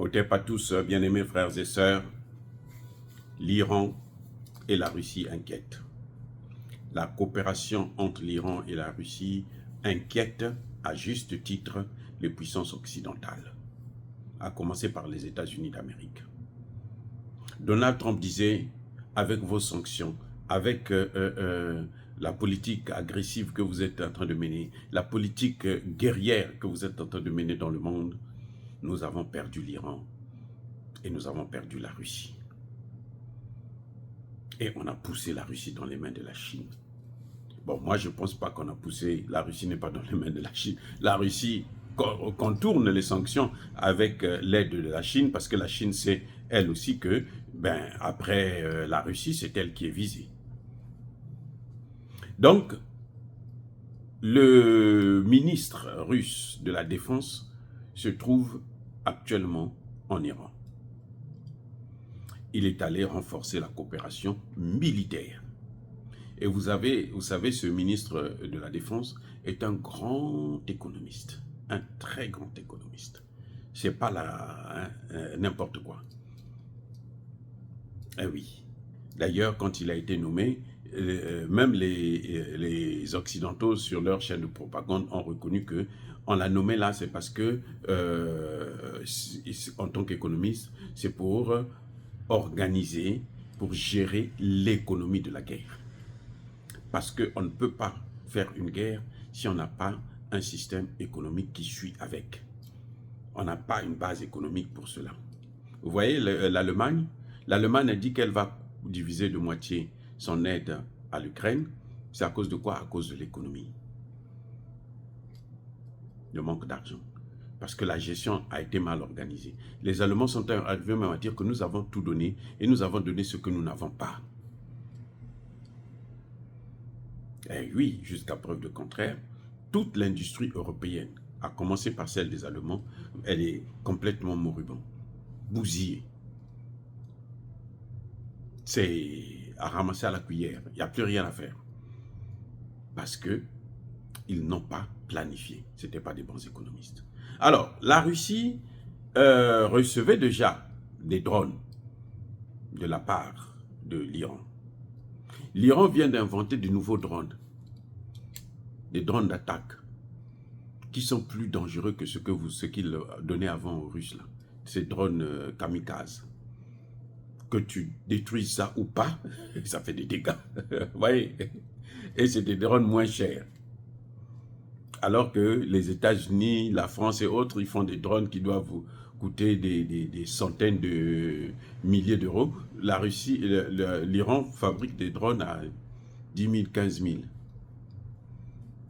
Otep à tous, bien-aimés frères et sœurs, l'Iran et la Russie inquiètent. La coopération entre l'Iran et la Russie inquiète à juste titre les puissances occidentales, à commencer par les États-Unis d'Amérique. Donald Trump disait, avec vos sanctions, avec la politique agressive que vous êtes en train de mener, la politique guerrière que vous êtes en train de mener dans le monde, nous avons perdu l'Iran et nous avons perdu la Russie. Et on a poussé la Russie dans les mains de la Chine. Bon, moi, je ne pense pas qu'on a poussé... La Russie n'est pas dans les mains de la Chine. La Russie contourne les sanctions avec l'aide de la Chine parce que la Chine sait, elle aussi, que après la Russie, c'est elle qui est visée. Donc, le ministre russe de la Défense se trouve actuellement en Iran. Il est allé renforcer la coopération militaire. Et vous savez, ce ministre de la Défense est un grand économiste, un très grand économiste. C'est pas n'importe quoi. Eh oui. D'ailleurs, quand il a été nommé, même les Occidentaux sur leur chaîne de propagande ont reconnu que on l'a nommé là, c'est parce que en tant qu'économiste, c'est pour organiser, pour gérer l'économie de la guerre. Parce qu'on ne peut pas faire une guerre si on n'a pas un système économique qui suit avec. On n'a pas une base économique pour cela. Vous voyez l'Allemagne? L'Allemagne a dit qu'elle va diviser de moitié son aide à l'Ukraine. C'est à cause de quoi? À cause de l'économie. Le manque d'argent. Parce que la gestion a été mal organisée. Les Allemands sont arrivés même à dire que nous avons tout donné et nous avons donné ce que nous n'avons pas. Et oui, jusqu'à preuve de contraire, toute l'industrie européenne, à commencer par celle des Allemands, elle est complètement moribonde, bousillée. C'est à ramasser à la cuillère, il n'y a plus rien à faire. Parce qu'ils n'ont pas planifié, ce n'étaient pas des bons économistes. Alors, la Russie recevait déjà des drones de la part de l'Iran. L'Iran vient d'inventer de nouveaux drones, des drones d'attaque, qui sont plus dangereux que ce qu'ils donnaient avant aux Russes, là. Ces drones kamikazes. Que tu détruises ça ou pas, ça fait des dégâts. Vous voyez? Et c'est des drones moins chers. Alors que les États-Unis, la France et autres, ils font des drones qui doivent vous coûter des centaines de milliers d'euros. La Russie, l'Iran fabrique des drones à 10 000, 15 000.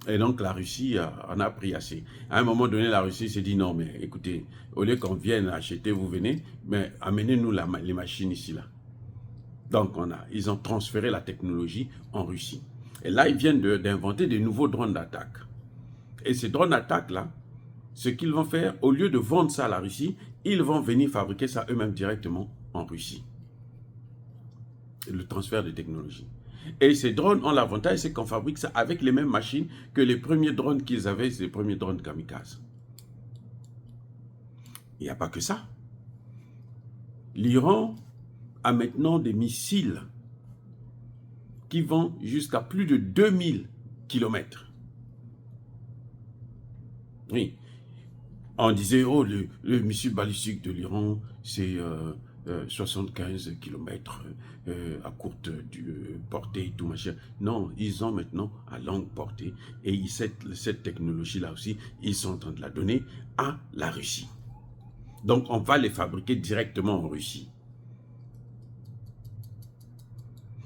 Et donc la Russie en a pris assez. À un moment donné, la Russie s'est dit non, mais écoutez, au lieu qu'on vienne acheter, vous venez, mais amenez-nous les machines ici, là. Donc ils ont transféré la technologie en Russie. Et là, ils viennent d'inventer des nouveaux drones d'attaque. Et ces drones d'attaque-là, ce qu'ils vont faire, au lieu de vendre ça à la Russie, ils vont venir fabriquer ça eux-mêmes directement en Russie. Le transfert de technologie. Et ces drones ont l'avantage, c'est qu'on fabrique ça avec les mêmes machines que les premiers drones qu'ils avaient, les premiers drones kamikazes. Il n'y a pas que ça. L'Iran a maintenant des missiles qui vont jusqu'à plus de 2000 km. Oui. On disait, oh, le missile balistique de l'Iran, c'est 75 km à courte portée et tout machin. Non, ils ont maintenant à longue portée. Et cette technologie-là aussi, ils sont en train de la donner à la Russie. Donc, on va les fabriquer directement en Russie.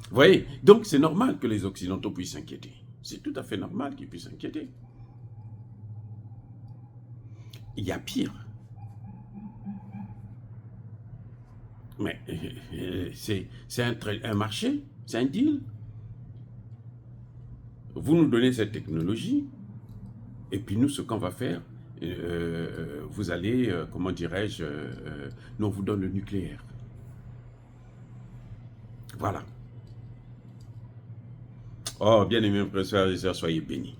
Vous voyez? Donc, c'est normal que les Occidentaux puissent s'inquiéter. C'est tout à fait normal qu'ils puissent s'inquiéter. Il y a pire. Mais c'est un marché, c'est un deal. Vous nous donnez cette technologie, et puis nous, ce qu'on va faire, vous allez, comment dirais-je, nous on vous donne le nucléaire. Voilà. Oh, bien aimé frères et sœurs, soyez bénis.